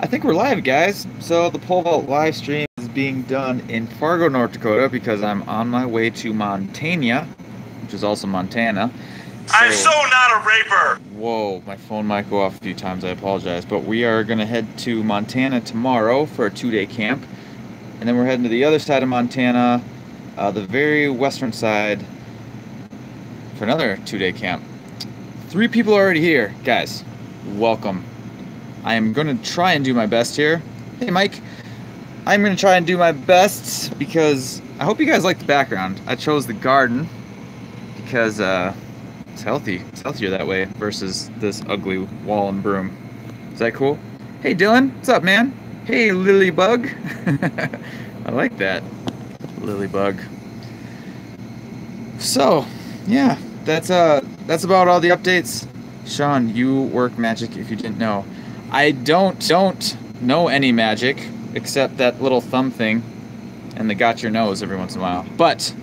I think we're live, guys. So the pole vault live stream is being done in Fargo, North Dakota, because I'm on my way to Montana, which is also Montana. I'm so not a raper. Whoa, my phone might go off a few times. I apologize. But we are going to head to Montana tomorrow for a 2-day camp. And then we're heading to the other side of Montana, the very western side, for another 2-day camp. 3 people are already here. Guys, welcome. I am going to try and do my best here. Hey, Mike. I'm going to try and do my best because I hope you guys like the background. I chose the garden because it's healthy. It's healthier that way versus this ugly wall and broom. Is that cool? Hey, Dylan. What's up, man? Hey, Lilybug. I like that. Lilybug. So, yeah, that's about all the updates. Shawn, you work magic if you didn't know. I don't know any magic except that little thumb thing and the got your nose every once in a while. But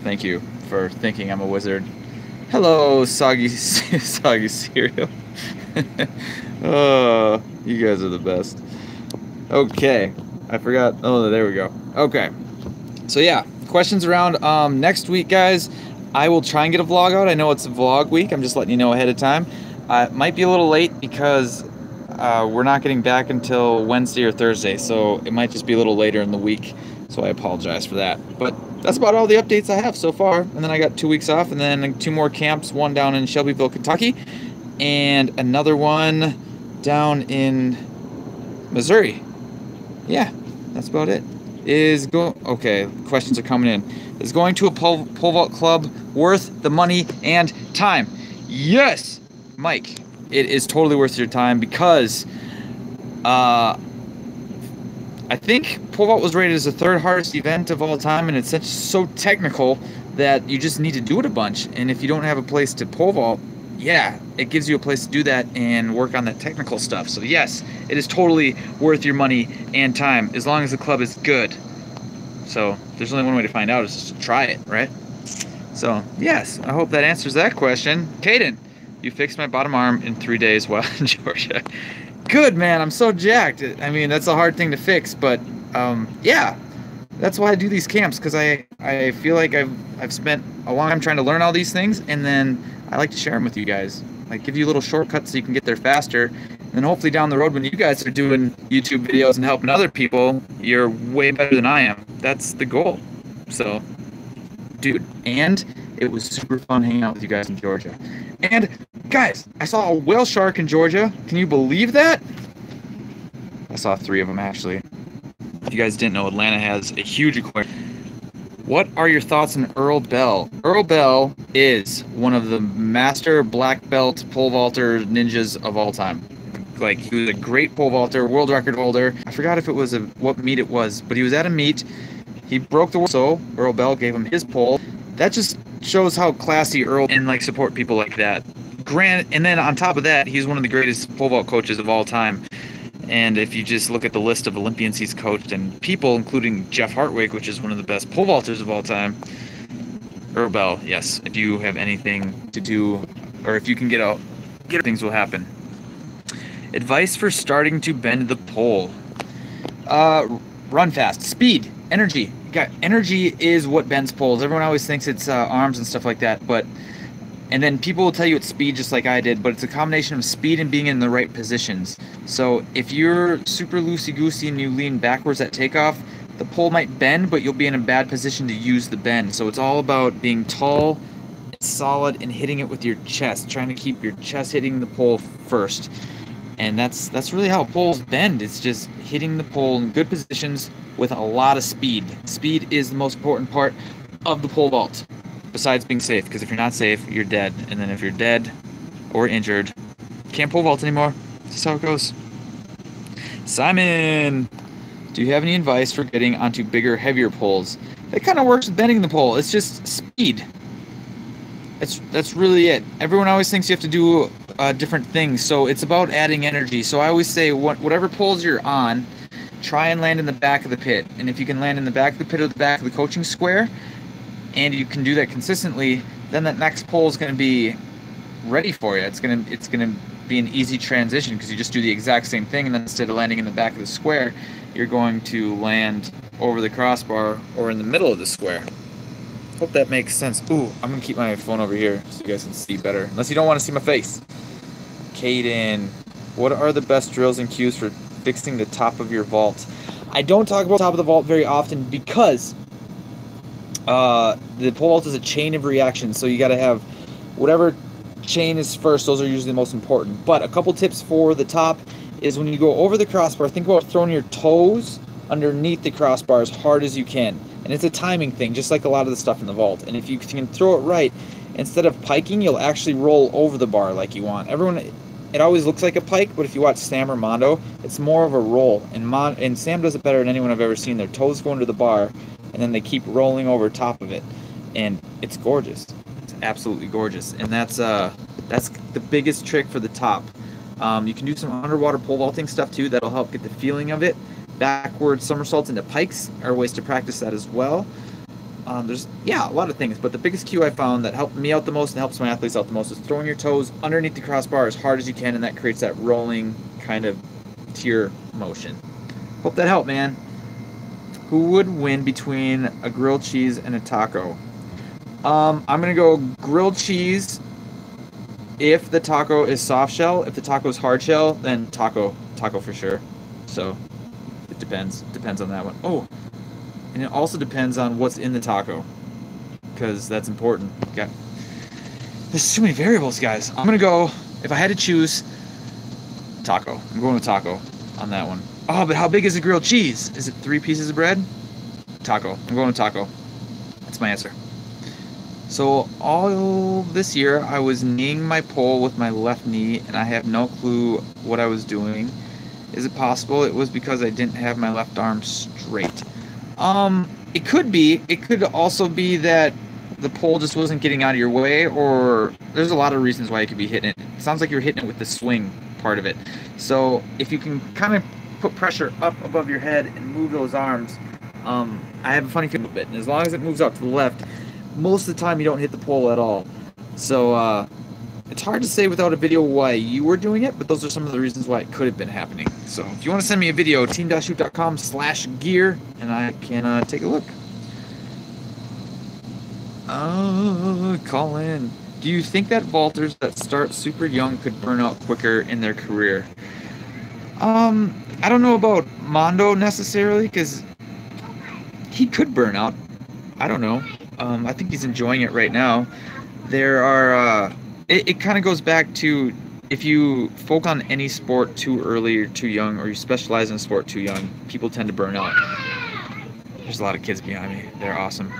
thank you for thinking I'm a wizard. Hello, soggy cereal. Oh, you guys are the best. Okay, I forgot. Oh, there we go. Okay, so yeah, questions around next week, guys. I will try and get a vlog out. I know it's a vlog week. I'm just letting you know ahead of time. It might be a little late because we're not getting back until Wednesday or Thursday, so it might just be a little later in the week, so I apologize for that. But that's about all the updates I have so far, and then I got 2 weeks off, and then 2 more camps, one down in Shelbyville, Kentucky, and another one down in Missouri. Yeah, that's about it. Okay, questions are coming in. Is going to a pole vault club worth the money and time? Yes, Mike. It is totally worth your time because I think pole vault was rated as the 3rd hardest event of all time, and it's so technical that you just need to do it a bunch. And if you don't have a place to pole vault, yeah, it gives you a place to do that and work on that technical stuff. So yes, it is totally worth your money and time as long as the club is good. So there's only one way to find out, is just to try it, right? So yes, I hope that answers that question. Caden, you fixed my bottom arm in 3 days while in Georgia. Good, man. I'm so jacked. I mean, that's a hard thing to fix, but yeah, that's why I do these camps, because I feel like I've spent a long time trying to learn all these things, and then I like to share them with you guys. Like, give you little shortcuts so you can get there faster, and then hopefully down the road when you guys are doing YouTube videos and helping other people, you're way better than I am. That's the goal. So, dude, and it was super fun hanging out with you guys in Georgia. And guys, I saw a whale shark in Georgia. Can you believe that? I saw 3 of them, actually. If you guys didn't know, Atlanta has a huge aquarium. What are your thoughts on Earl Bell? Earl Bell is one of the master black belt pole vaulter ninjas of all time. Like, he was a great pole vaulter, world record holder. I forgot if it was what meet it was, but he was at a meet. He broke the world, so Earl Bell gave him his pole. That just shows how classy Earl and like support people like that. And then on top of that, he's one of the greatest pole vault coaches of all time. And if you just look at the list of Olympians he's coached and people, including Jeff Hartwig, which is one of the best pole vaulters of all time, Earl Bell, yes. If you have anything to do, or if you can get out, things will happen. Advice for starting to bend the pole. Run fast. Speed. Energy. Energy is what bends poles. Everyone always thinks it's arms and stuff like that, and then people will tell you it's speed just like I did, but it's a combination of speed and being in the right positions. So if you're super loosey-goosey and you lean backwards at takeoff, the pole might bend, but you'll be in a bad position to use the bend. So it's all about being tall, solid, and hitting it with your chest, trying to keep your chest hitting the pole first. And that's really how poles bend. It's just hitting the pole in good positions with a lot of speed. Speed is the most important part of the pole vault, besides being safe, because if you're not safe, you're dead. And then if you're dead or injured, you can't pole vault anymore. That's how it goes. Simon, do you have any advice for getting onto bigger, heavier poles? It kind of works with bending the pole. It's just speed. That's really it. Everyone always thinks you have to do different things, so it's about adding energy. So I always say, whatever poles you're on, try and land in the back of the pit. And if you can land in the back of the pit or the back of the coaching square, and you can do that consistently, then that next pole is going to be ready for you. It's gonna be an easy transition because you just do the exact same thing, and then instead of landing in the back of the square, you're going to land over the crossbar or in the middle of the square. Hope that makes sense. Ooh, I'm gonna keep my phone over here so you guys can see better, unless you don't want to see my face. Caden, what are the best drills and cues for fixing the top of your vault? I don't talk about top of the vault very often because the pole vault is a chain of reactions, so you got to have whatever chain is first. Those are usually the most important. But a couple tips for the top is when you go over the crossbar, think about throwing your toes underneath the crossbar as hard as you can. And it's a timing thing, just like a lot of the stuff in the vault. And if you can throw it right, instead of piking, you'll actually roll over the bar like you want. It always looks like a pike, but if you watch Sam or Mondo, it's more of a roll. And Sam does it better than anyone I've ever seen. Their toes go into the bar, and then they keep rolling over top of it. And it's gorgeous. It's absolutely gorgeous. And that's the biggest trick for the top. You can do some underwater pole vaulting stuff too. That'll help get the feeling of it. Backward somersaults into pikes are ways to practice that as well. There's a lot of things, but the biggest cue I found that helped me out the most and helps my athletes out the most is throwing your toes underneath the crossbar as hard as you can, and that creates that rolling kind of tier motion. Hope that helped, man. Who would win between a grilled cheese and a taco? I'm gonna go grilled cheese if the taco is soft shell. If the taco is hard shell, then taco for sure. So it depends on that one. Oh, and it also depends on what's in the taco, because that's important. Okay. There's too many variables, guys. I'm gonna go, if I had to choose, taco. I'm going with taco on that one. Oh, but how big is a grilled cheese? Is it 3 pieces of bread? Taco. I'm going with taco. That's my answer. So all this year, I was kneeing my pole with my left knee, and I have no clue what I was doing. Is it possible it was because I didn't have my left arm straight? It could be. It could also be that the pole just wasn't getting out of your way, or there's a lot of reasons why you could be hitting it. It sounds like you're hitting it with the swing part of it. So if you can kind of put pressure up above your head and move those arms, I have a funny feeling a bit. And as long as it moves out to the left, most of the time you don't hit the pole at all. So it's hard to say without a video why you were doing it, but those are some of the reasons why it could have been happening. So if you want to send me a video, team-hoot.com/gear, and I can take a look. Call in. Do you think that vaulters that start super young could burn out quicker in their career? I don't know about Mondo necessarily, because he could burn out. I don't know. I think he's enjoying it right now. There are... It kind of goes back to, if you focus on any sport too early or too young, or you specialize in a sport too young, people tend to burn out. There's a lot of kids behind me. They're awesome.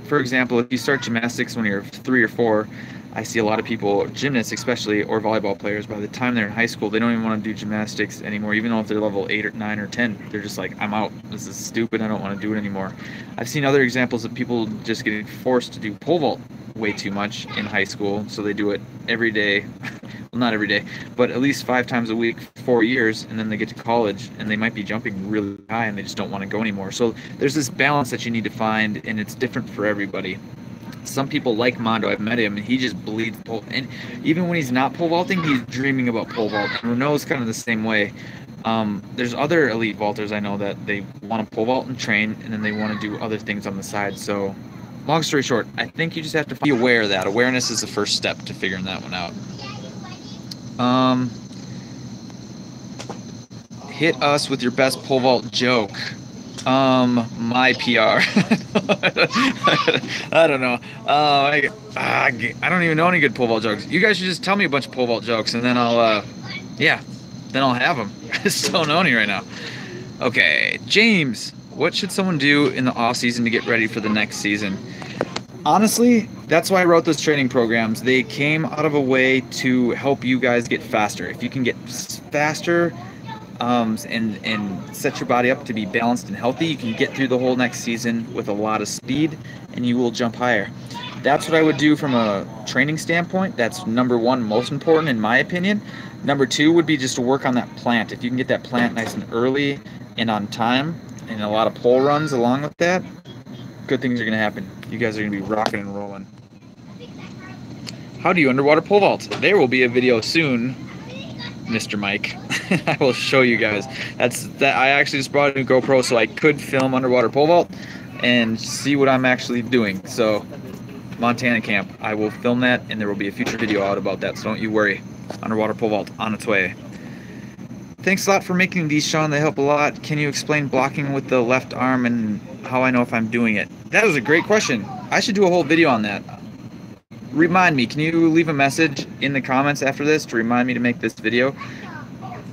For example, if you start gymnastics when you're 3 or 4, I see a lot of people, gymnasts especially, or volleyball players, by the time they're in high school, they don't even want to do gymnastics anymore, even though if they're level 8 or 9 or 10. They're just like, I'm out. This is stupid. I don't want to do it anymore. I've seen other examples of people just getting forced to do pole vault way too much in high school, so they do it every day. Well, not every day, but at least 5 times a week, 4 years, and then they get to college, and they might be jumping really high, and they just don't want to go anymore. So there's this balance that you need to find, and it's different for everybody. Some people like Mondo, I've met him, and he just bleeds pole. And even when he's not pole vaulting, he's dreaming about pole vaulting. Renault's kind of the same way. There's other elite vaulters I know that they want to pole vault and train, and then they want to do other things on the side. So, long story short, I think you just have to be aware of that. Awareness is the first step to figuring that one out. Hit us with your best pole vault joke. My PR. I don't know. I don't even know any good pole vault jokes. You guys should just tell me a bunch of pole vault jokes, and then I'll have them. I just don't know any right now. Okay, James, what should someone do in the off season to get ready for the next season? Honestly, that's why I wrote those training programs. They came out of a way to help you guys get faster. If you can get faster, and set your body up to be balanced and healthy, you can get through the whole next season with a lot of speed, and you will jump higher. That's what I would do from a training standpoint. That's number one, most important in my opinion. Number 2 would be just to work on that plant. If you can get that plant nice and early and on time, and a lot of pole runs along with that, good things are going to happen. You guys are going to be rocking and rolling. How do you underwater pole vault? There will be a video soon, Mr. Mike. I will show you guys. I actually just brought a new GoPro so I could film underwater pole vault and see what I'm actually doing. So Montana camp, I will film that, and there will be a future video out about that, so don't you worry. Underwater pole vault on its way. Thanks a lot for making these, Shawn. They help a lot. Can you explain blocking with the left arm and how I know if I'm doing it? That was a great question. I should do a whole video on that. Remind me, can you leave a message in the comments after this to remind me to make this video?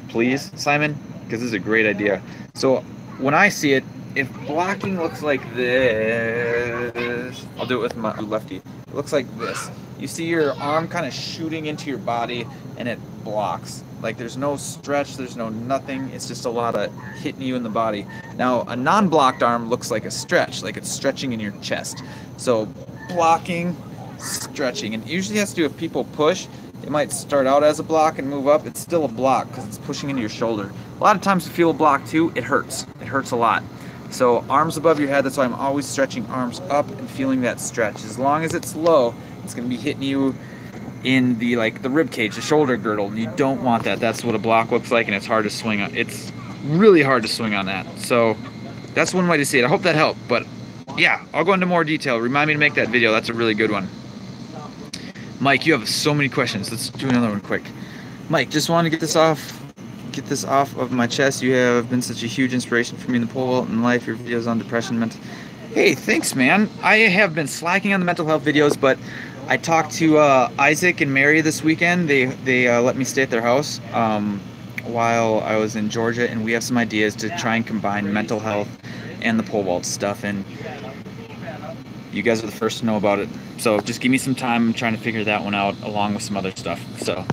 Please, Simon, because this is a great idea. So when I see it, if blocking looks like this, I'll do it with my lefty. It looks like this. You see your arm kind of shooting into your body and it blocks. Like there's no stretch, there's no nothing. It's just a lot of hitting you in the body. Now a non-blocked arm looks like a stretch, like it's stretching in your chest. So blocking, stretching, and it usually has to do with people push. It might start out as a block and move up. It's still a block because it's pushing into your shoulder. A lot of times if you feel a block too, it hurts. It hurts a lot. So arms above your head, that's why I'm always stretching arms up and feeling that stretch. As long as it's low, it's going to be hitting you in the rib cage, the shoulder girdle. You don't want that. That's what a block looks like, and it's hard to swing on. It's really hard to swing on that. So that's one way to see it. I hope that helped. But yeah, I'll go into more detail. Remind me to make that video. That's a really good one. Mike, you have so many questions. Let's do another one quick. Mike, just wanted to get this off of my chest. You have been such a huge inspiration for me in the pole vault and life. Your videos on depression, mental. Hey, thanks, man. I have been slacking on the mental health videos, but I talked to Isaac and Mary this weekend. They let me stay at their house while I was in Georgia, and we have some ideas to try and combine mental health and the pole vault stuff. And you guys are the first to know about it. So just give me some time. I'm trying to figure that one out along with some other stuff. So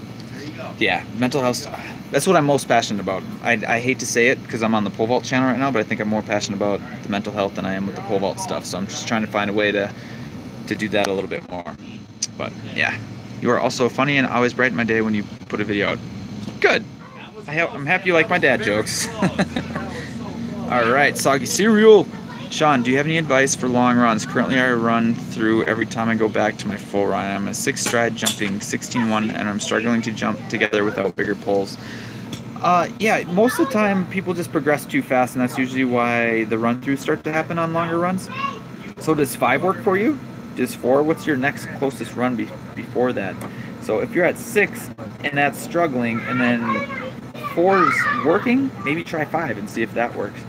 yeah, mental health, that's what I'm most passionate about. I hate to say it because I'm on the pole vault channel right now, but I think I'm more passionate about the mental health than I am with the pole vault stuff. So I'm just trying to find a way to do that a little bit more. But yeah, you are also funny and always brighten my day when you put a video out. Good. I'm happy you like my dad jokes. All right, Soggy Cereal. Shawn, do you have any advice for long runs? Currently, I run through every time I go back to my full run. I'm a 6-stride jumping 16-1, and I'm struggling to jump together without bigger poles. Yeah, most of the time, people just progress too fast, and that's usually why the run-throughs start to happen on longer runs. So does 5 work for you? Does 4? What's your next closest run before that? So if you're at 6 and that's struggling, and then 4 is working, maybe try 5 and see if that works.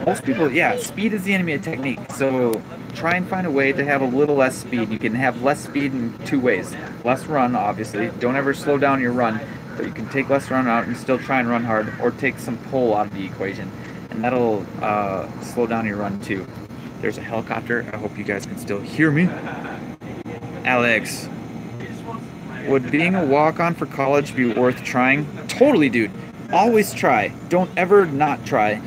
Most people, yeah, speed is the enemy of technique. So try and find a way to have a little less speed. You can have less speed in 2 ways. Less run, obviously. Don't ever slow down your run. But you can take less run out and still try and run hard, or take some pull out of the equation. And that'll slow down your run too. There's a helicopter. I hope you guys can still hear me. Alex, would being a walk-on for college be worth trying? Totally, dude. Always try. Don't ever not try.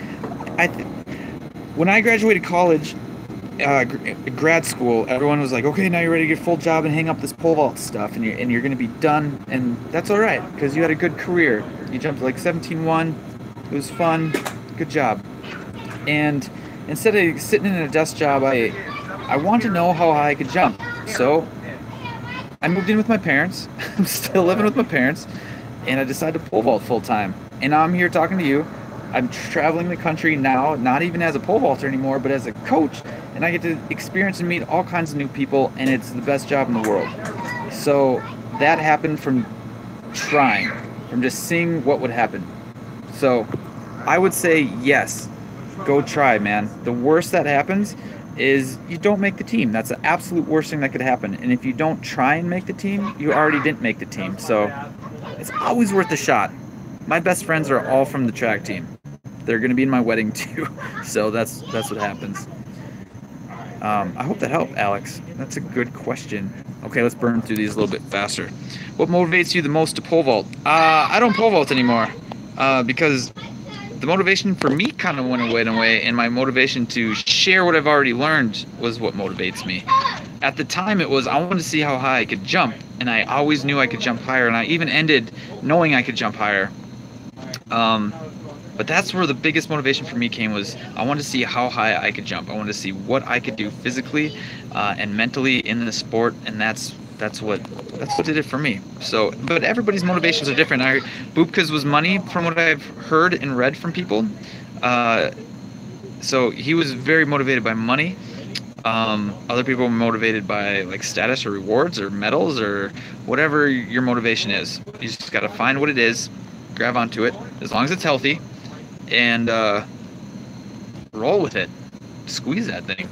When I graduated college, grad school, everyone was like, okay, now you're ready to get a full job and hang up this pole vault stuff, and you're going to be done, and that's all right, because you had a good career. You jumped like 17-1. It was fun. Good job. And instead of sitting in a desk job, I wanted to know how high I could jump. So I moved in with my parents. I'm still living with my parents, and I decided to pole vault full time. And now I'm here talking to you. I'm traveling the country now, not even as a pole vaulter anymore, but as a coach, and I get to experience and meet all kinds of new people, and it's the best job in the world. So that happened from trying, from just seeing what would happen. So I would say yes, go try, man. The worst that happens is you don't make the team. That's the absolute worst thing that could happen. And if you don't try and make the team, you already didn't make the team. So it's always worth a shot. My best friends are all from the track team. They're going to be in my wedding too. So that's what happens. I hope that helped, Alex. That's a good question. Okay, let's burn through these a little bit faster. What motivates you the most to pole vault? I don't pole vault anymore because the motivation for me kind of went away, and my motivation to share what I've already learned was what motivates me. At the time, it was I wanted to see how high I could jump, and I always knew I could jump higher, and I even ended knowing I could jump higher. But that's where the biggest motivation for me came, was I wanted to see how high I could jump. I wanted to see what I could do physically and mentally in the sport, and that's that's what did it for me. So, but everybody's motivations are different. Boopka's was money, from what I've heard and read from people. So he was very motivated by money. Other people are motivated by like status or rewards or medals or whatever your motivation is. You just got to find what it is, grab onto it, as long as it's healthy, and roll with it. Squeeze that thing.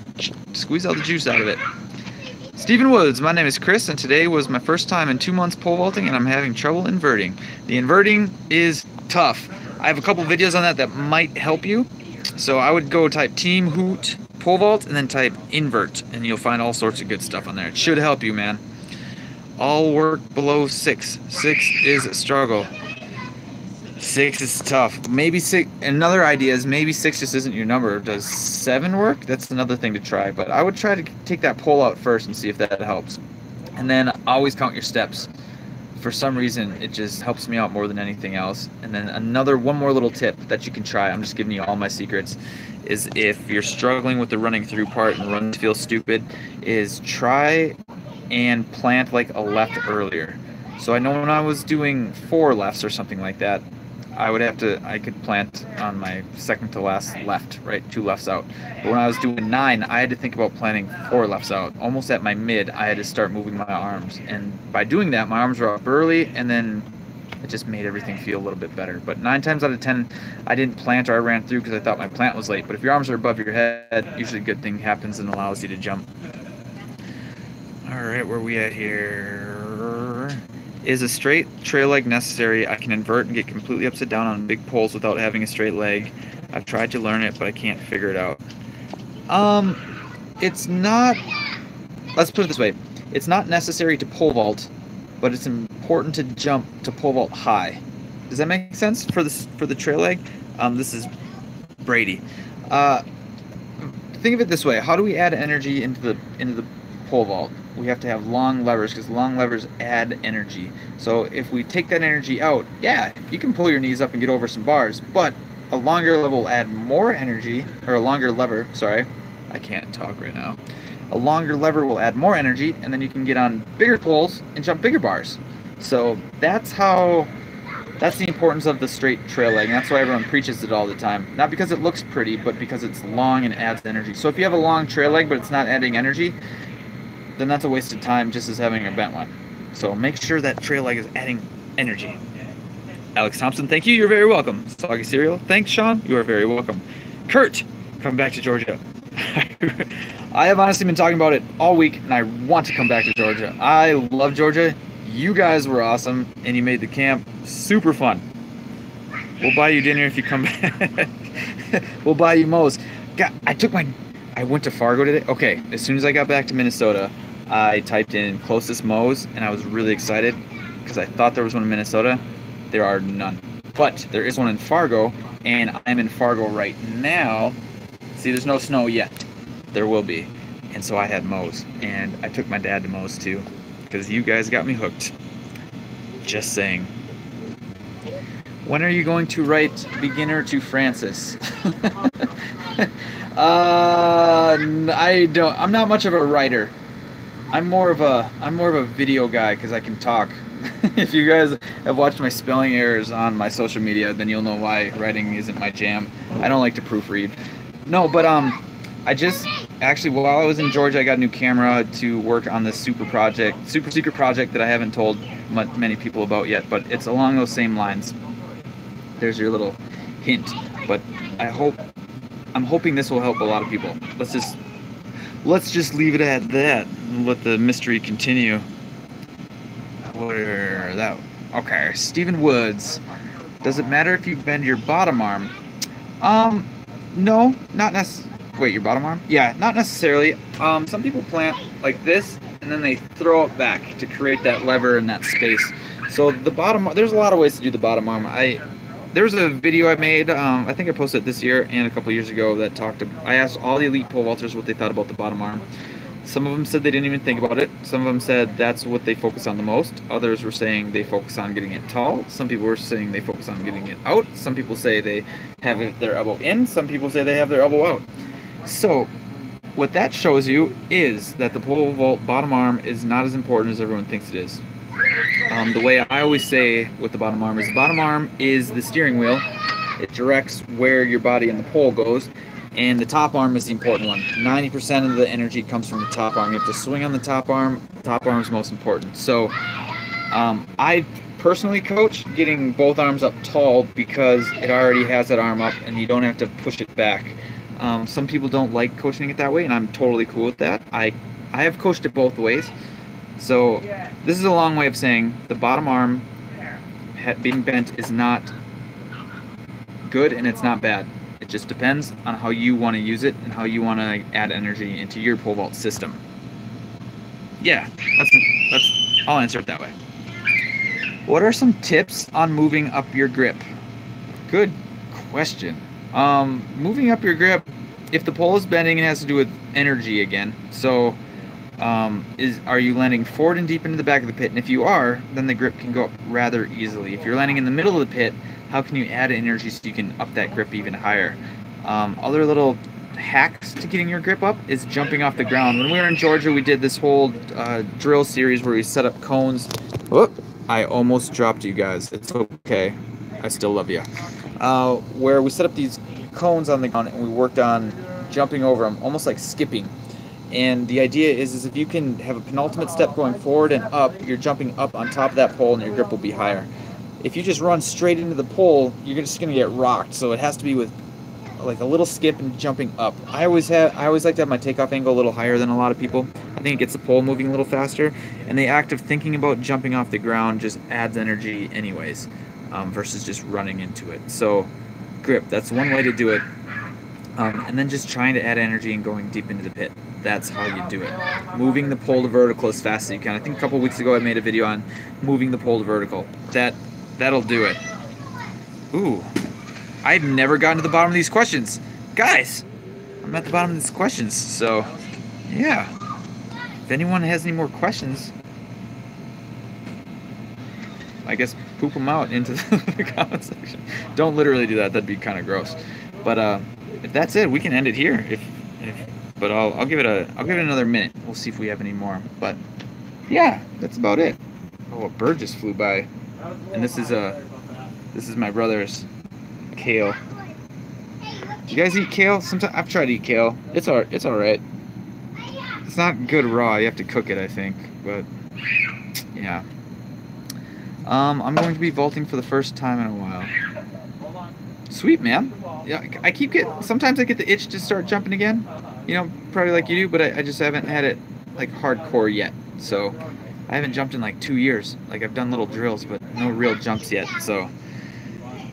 Squeeze all the juice out of it. Stephen Woods, my name is Chris, and today was my first time in 2 months pole vaulting, and I'm having trouble inverting. The inverting is tough. I have a couple videos on that might help you. So I would go type Team Hoot pole vault and then type invert, and you'll find all sorts of good stuff on there. It should help you, man. All work below 6. 6 is a struggle. 6 is tough. Maybe 6. Another idea is maybe 6 just isn't your number. Does 7 work? That's another thing to try. But I would try to take that pole out first and see if that helps. And then always count your steps. For some reason, it just helps me out more than anything else. And then one more little tip that you can try. I'm just giving you all my secrets. Is if you're struggling with the running through part and runs feel stupid, is try and plant like a left earlier. So I know when I was doing 4 lefts or something like that, I could plant on my second to last left, right? 2 lefts out. But when I was doing 9, I had to think about planting 4 lefts out. Almost at my mid, I had to start moving my arms. And by doing that, my arms were up early, and then it just made everything feel a little bit better. But 9 times out of 10, I didn't plant or I ran through because I thought my plant was late. But if your arms are above your head, usually a good thing happens and allows you to jump. All right, where are we at here? Is a straight trail leg necessary? I can invert and get completely upside down on big poles without having a straight leg. I've tried to learn it, but I can't figure it out. It's not, let's put it this way. It's not necessary to pole vault, but it's important to jump to pole vault high. Does that make sense for the trail leg? This is Brady. Think of it this way. How do we add energy into the pole vault? We have to have long levers because long levers add energy. So if we take that energy out, yeah, you can pull your knees up and get over some bars, but a longer lever will add more energy, or a longer lever, sorry, I can't talk right now. A longer lever will add more energy, and then you can get on bigger poles and jump bigger bars. So that's the importance of the straight trail leg, and that's why everyone preaches it all the time. Not because it looks pretty, but because it's long and adds energy. So if you have a long trail leg but it's not adding energy, then that's a waste of time just as having a bent one. So make sure that trail leg is adding energy. Alex Thompson, thank you. You're very welcome. Soggy Cereal, thanks, Sean. You are very welcome. Kurt, come back to Georgia. I have honestly been talking about it all week, and I want to come back to Georgia. I love Georgia. You guys were awesome, and you made the camp super fun. We'll buy you dinner if you come back. We'll buy you Moe's. God, I went to Fargo today. Okay, as soon as I got back to Minnesota, I typed in closest Moe's, and I was really excited because I thought there was one in Minnesota. There are none. But there is one in Fargo, and I'm in Fargo right now. See, there's no snow yet. There will be. And so I had Moe's, and I took my dad to Moe's too because you guys got me hooked. Just saying. When are you going to write Beginner to Francis? I'm not much of a writer. I'm more of a video guy because I can talk. If you guys have watched my spelling errors on my social media, then you'll know why writing isn't my jam. I don't like to proofread. No, but I just actually, while I was in Georgia, I got a new camera to work on this super secret project that I haven't told many people about yet, but it's along those same lines. There's your little hint, but I'm hoping this will help a lot of people. Let's just leave it at that and let the mystery continue. Okay, Stephen Woods. Does it matter if you bend your bottom arm? No, not necessarily. Wait, your bottom arm? Yeah, not necessarily. Some people plant like this, and then they throw it back to create that lever and that space. So the bottom, there's a lot of ways to do the bottom arm. There's a video I made, I think I posted it this year and a couple years ago that I asked all the elite pole vaulters what they thought about the bottom arm. Some of them said they didn't even think about it. Some of them said that's what they focus on the most. Others were saying they focus on getting it tall. Some people were saying they focus on getting it out. Some people say they have their elbow in. Some people say they have their elbow out. So what that shows you is that the pole vault bottom arm is not as important as everyone thinks it is. The way I always say with the bottom arm is the bottom arm is the steering wheel. It directs where your body and the pole goes, and the top arm is the important one. 90% of the energy comes from the top arm. You have to swing on the top arm. The top arm is most important. So I personally coach getting both arms up tall because it already has that arm up and you don't have to push it back. Some people don't like coaching it that way, and I'm totally cool with that. I have coached it both ways. So this is a long way of saying the bottom arm being bent is not good and it's not bad. It just depends on how you want to use it and how you want to add energy into your pole vault system. Yeah, I'll answer it that way. What are some tips on moving up your grip? Good question. Moving up your grip, if the pole is bending, it has to do with energy again. So are you landing forward and deep into the back of the pit? And if you are, then the grip can go up rather easily. If you're landing in the middle of the pit, how can you add energy so you can up that grip even higher? Other little hacks to getting your grip up is jumping off the ground. When we were in Georgia, we did this whole drill series where we set up cones. Whoop, I almost dropped you guys. It's okay. I still love you. Where we set up these cones on the ground and we worked on jumping over them, almost like skipping. And the idea is if you can have a penultimate step going forward and up, you're jumping up on top of that pole and your grip will be higher. If you just run straight into the pole, you're just going to get rocked. So it has to be with like a little skip and jumping up. I always like to have my takeoff angle a little higher than a lot of people. I think it gets the pole moving a little faster. And the act of thinking about jumping off the ground just adds energy anyways, versus just running into it. So grip, that's one way to do it. And then just trying to add energy and going deep into the pit. That's how you do it. Moving the pole to vertical as fast as you can. I think a couple weeks ago I made a video on moving the pole to vertical. That'll do it. Ooh, I've never gotten to the bottom of these questions. Guys, I'm at the bottom of these questions. So, yeah. If anyone has any more questions, I guess poop them out into the comment section. Don't literally do that. That'd be kind of gross. But if that's it, we can end it here. But I'll give it another minute. We'll see if we have any more. But yeah, that's about it. Oh, a bird just flew by, and this is my brother's kale. Do you guys eat kale? Sometimes I've tried to eat kale. It's all right. It's not good raw. You have to cook it, I think. But yeah. I'm going to be vaulting for the first time in a while. Sweet, man. Yeah, sometimes I get the itch to start jumping again. You know, probably like you do, but I just haven't had it like hardcore yet. So I haven't jumped in like 2 years. Like I've done little drills, but no real jumps yet. So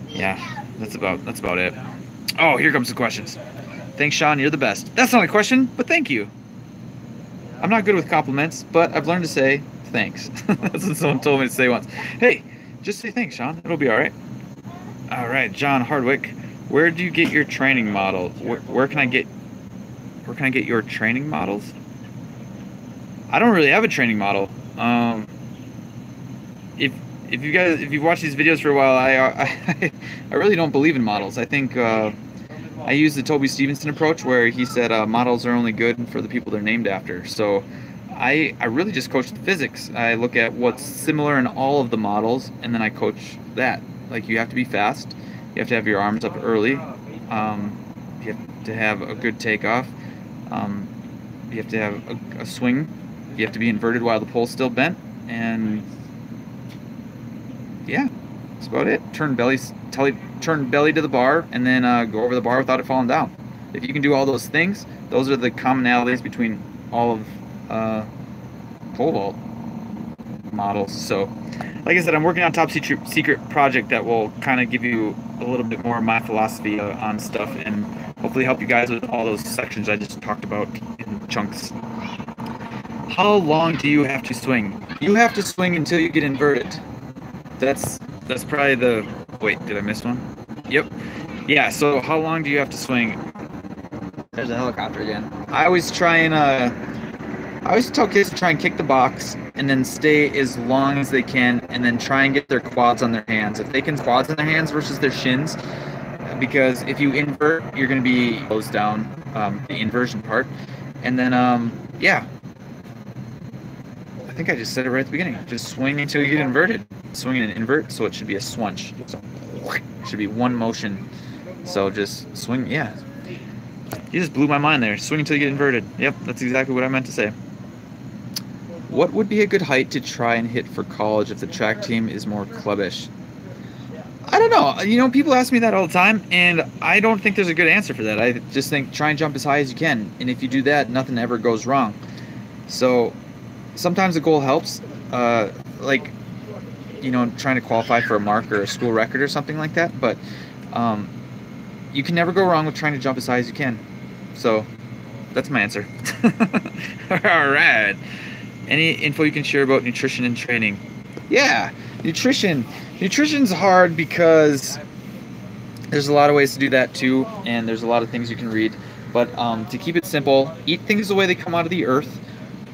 yeah, that's about it. Oh, here comes the questions. Thanks, Shawn. You're the best. That's not a question, but thank you. I'm not good with compliments, but I've learned to say thanks. That's what someone told me to say once. Hey, just say thanks, Shawn. It'll be all right. All right, John Hardwick. Where do you get your training model? Where can I get your training models? I don't really have a training model. If you've watched these videos for a while, I really don't believe in models. I think I use the Toby Stevenson approach where he said models are only good for the people they're named after. So I really just coach the physics. I look at what's similar in all of the models, and then I coach that. Like, you have to be fast. You have to have your arms up early. You have to have a good takeoff. You have to have a swing. You have to be inverted while the pole's still bent. And yeah, that's about it. Turn belly to the bar, and then go over the bar without it falling down. If you can do all those things, those are the commonalities between all of pole vault models. So, like I said, I'm working on a top secret project that will kind of give you a little bit more of my philosophy on stuff, and hopefully help you guys with all those sections I just talked about in chunks. How long do you have to swing? You have to swing until you get inverted. That's probably the... Wait, did I miss one? Yep. Yeah, so how long do you have to swing? There's a helicopter again. I always tell kids to try and kick the box and then stay as long as they can, and then try and get their quads on their hands. If they can quads on their hands versus their shins, because if you invert, you're going to be closed down, the inversion part. And then, yeah. I think I just said it right at the beginning. Just swing until you get inverted. Swing and invert, so it should be a swunch. So it should be one motion. So just swing, yeah. You just blew my mind there. Swing until you get inverted. Yep, that's exactly what I meant to say. What would be a good height to try and hit for college if the track team is more clubbish? I don't know. You know, people ask me that all the time, and I don't think there's a good answer for that. I just think try and jump as high as you can, and if you do that, nothing ever goes wrong. So sometimes the goal helps, like, you know, trying to qualify for a mark or a school record or something like that, but you can never go wrong with trying to jump as high as you can. So that's my answer. All right. Any info you can share about nutrition and training? Yeah, nutrition. Nutrition's hard because there's a lot of ways to do that too, and there's a lot of things you can read. But to keep it simple, eat things the way they come out of the earth.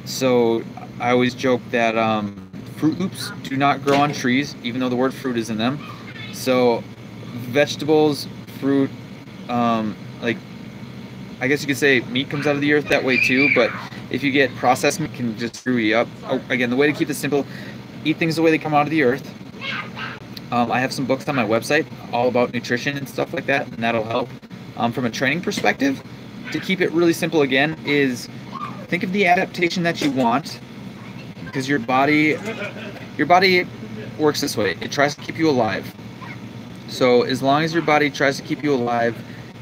So I always joke that Fruit Loops do not grow on trees, even though the word fruit is in them. So vegetables, fruit, like, I guess you could say meat comes out of the earth that way too, but if you get processed meat, it can just screw you up. Oh, again, the way to keep this simple, eat things the way they come out of the earth. I have some books on my website all about nutrition and stuff like that, and that'll help. From a training perspective, to keep it really simple again, is think of the adaptation that you want, because your body works this way. It tries to keep you alive. So as long as your body tries to keep you alive,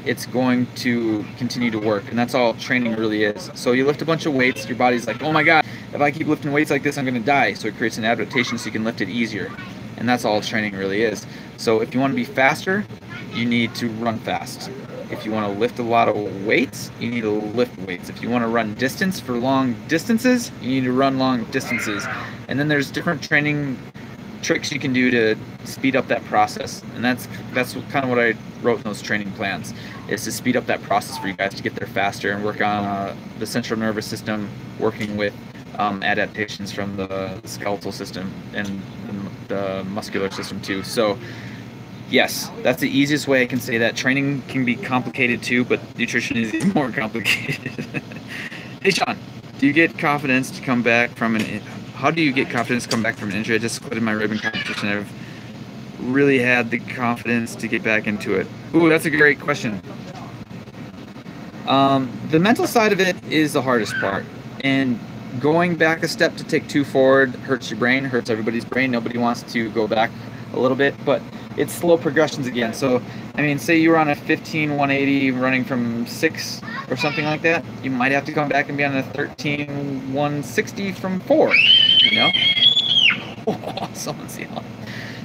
it's going to continue to work, and that's all training really is. So you lift a bunch of weights, your body's like, oh my god, if I keep lifting weights like this, I'm going to die. So it creates an adaptation so you can lift it easier, and that's all training really is. So if you want to be faster, you need to run fast. If you want to lift a lot of weights, you need to lift weights. If you want to run distance for long distances, you need to run long distances. And then there's different training tricks you can do to speed up that process, and that's kind of what I wrote in those training plans, is to speed up that process for you guys to get there faster and work on the central nervous system working with adaptations from the skeletal system and the muscular system too. So yes, that's the easiest way I can say that. Training can be complicated too, but nutrition is even more complicated. Hey Shawn, do you get confidence to come back from an How do you get confidence to come back from an injury? I just quit my ribbon competition. I've really had the confidence to get back into it. Ooh, that's a great question. The mental side of it is the hardest part. And going back a step to take two forward hurts your brain, hurts everybody's brain. Nobody wants to go back a little bit, but it's slow progressions again. So, I mean, say you were on a 15-180 running from 6 or something like that, you might have to come back and be on a 13-160 from 4, you know? Oh, someone's yelling.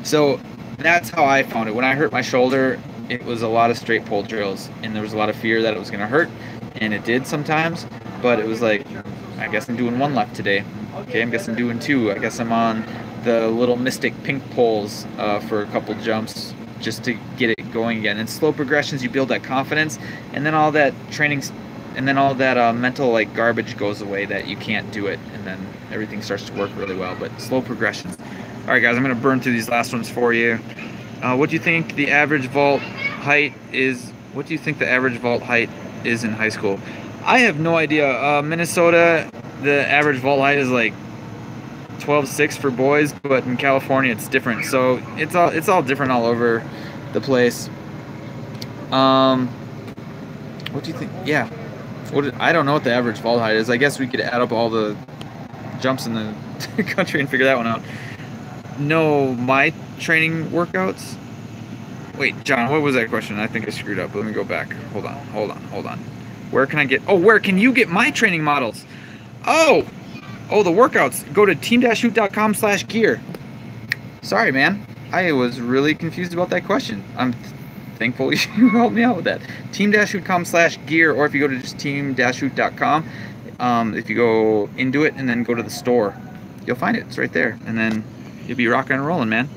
So that's how I found it. When I hurt my shoulder, it was a lot of straight pull drills, and there was a lot of fear that it was going to hurt, and it did sometimes, but it was like, I guess I'm doing 1 left today. Okay, I guess I'm doing 2. I guess I'm on the little Mystic pink poles for a couple jumps just to get it going again. And slow progressions, you build that confidence, and then all that training, and then all that mental like garbage goes away that you can't do it, and then everything starts to work really well. But slow progressions. All right, guys, I'm gonna burn through these last ones for you. What do you think the average vault height is? What do you think the average vault height is in high school? I have no idea. Minnesota, the average vault height is like 12.6 for boys, but in California it's different. So it's all different all over the place. What do you think? Yeah. I don't know what the average vault height is. I guess we could add up all the jumps in the country and figure that one out. No, my training workouts. Wait, John, what was that question? I think I screwed up. Let me go back. Hold on. Where can I get? Oh, where can you get my training models? Oh, the workouts. Go to team-hoot.com/gear. Sorry, man. I was really confused about that question. I'm thankful you helped me out with that. team-hoot.com/gear, or if you go to just team-hoot.com, if you go into it and then go to the store, you'll find it. It's right there. And then you'll be rocking and rolling, man.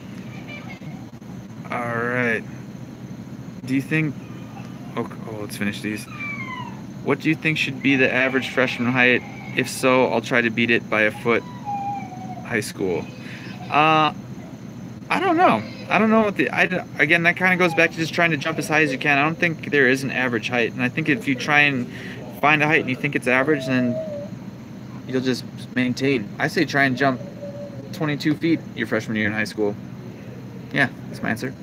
All right. Do you think... Oh, let's finish these. What do you think should be the average freshman height? If so, I'll try to beat it by a foot. High school. I don't know. I don't know what the... again, that kind of goes back to just trying to jump as high as you can. I don't think there is an average height. And I think if you try and find a height and you think it's average, then you'll just maintain. I say try and jump 22 feet your freshman year in high school. Yeah, that's my answer.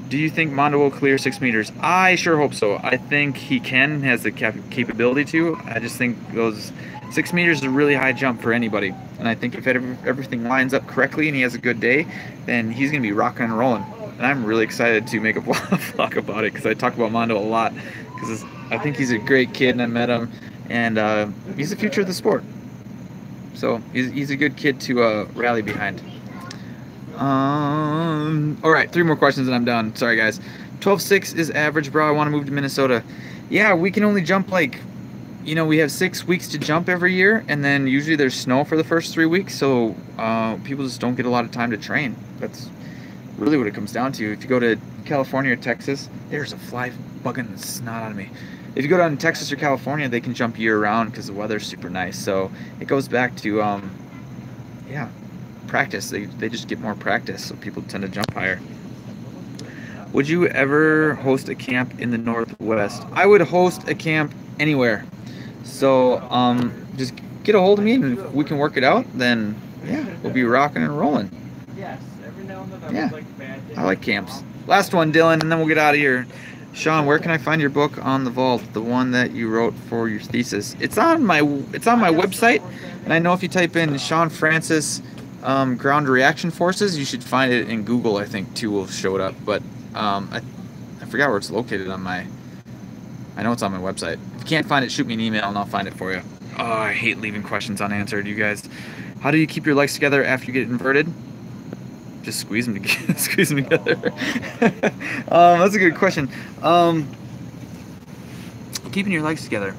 Do you think Mondo will clear 6 meters? I sure hope so. I think he has the capability to. I just think those 6 meters is a really high jump for anybody. And I think if everything lines up correctly and he has a good day, then he's going to be rocking and rolling. And I'm really excited to make a vlog about it because I talk about Mondo a lot. Because I think he's a great kid and I met him. And he's the future of the sport. So he's a good kid to rally behind. Alright, 3 more questions and I'm done. Sorry guys. 12.6 is average, bro. I want to move to Minnesota. Yeah, we can only jump like, you know, we have 6 weeks to jump every year, and then usually there's snow for the first 3 weeks, so people just don't get a lot of time to train. That's really what it comes down to. If you go to California or Texas, there's a fly bugging the snot out of me. If you go down to Texas or California, they can jump year-round because the weather's super nice. So it goes back to, yeah, practice. They just get more practice, so people tend to jump higher. Would you ever host a camp in the Northwest? I would host a camp anywhere. So just get a hold of me, and if we can work it out, then yeah, we'll be rocking and rolling. Yeah, I like camps. Last one, Dylan, and then we'll get out of here. Shawn, where can I find your book on the vault, the one that you wrote for your thesis? It's on my website, and I know if you type in Shawn Francis ground reaction forces, you should find it in Google. I think too will show it up, but I forgot where it's located on my. I know it's on my website. If you can't find it, shoot me an email and I'll find it for you. Oh, I hate leaving questions unanswered, you guys. How do you keep your legs together after you get inverted? Just squeeze them together. Squeeze them together. That's a good question. Keeping your legs together.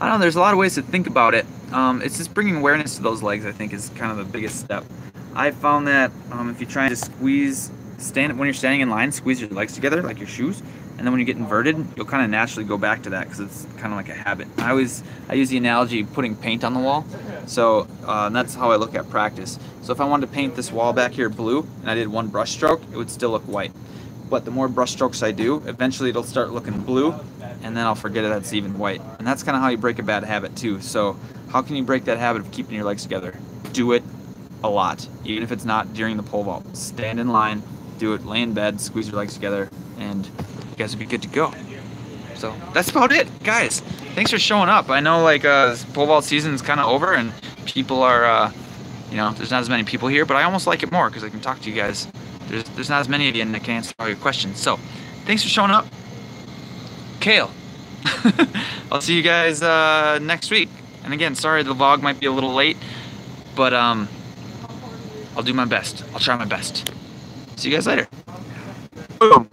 I don't know. There's a lot of ways to think about it. It's just bringing awareness to those legs, I think, is kind of the biggest step. I found that if you try to squeeze, when you're standing in line, squeeze your legs together like your shoes. And then when you get inverted, you'll kind of naturally go back to that because it's kind of like a habit. I use the analogy of putting paint on the wall. So and that's how I look at practice. So if I wanted to paint this wall back here blue and I did one brush stroke, it would still look white. But the more brush strokes I do, eventually it'll start looking blue, and then I'll forget that it's even white. And that's kind of how you break a bad habit too. So how can you break that habit of keeping your legs together? Do it a lot, even if it's not during the pole vault. Stand in line, do it, lay in bed, squeeze your legs together, and you guys will be good to go. So that's about it, guys. Thanks for showing up. I know like pole vault season is kind of over and people are, you know, there's not as many people here, but I almost like it more because I can talk to you guys. There's not as many of you and I can answer all your questions. So thanks for showing up. Kale. I'll see you guys next week. And again, sorry the vlog might be a little late, but I'll do my best. I'll try my best. See you guys later. Boom.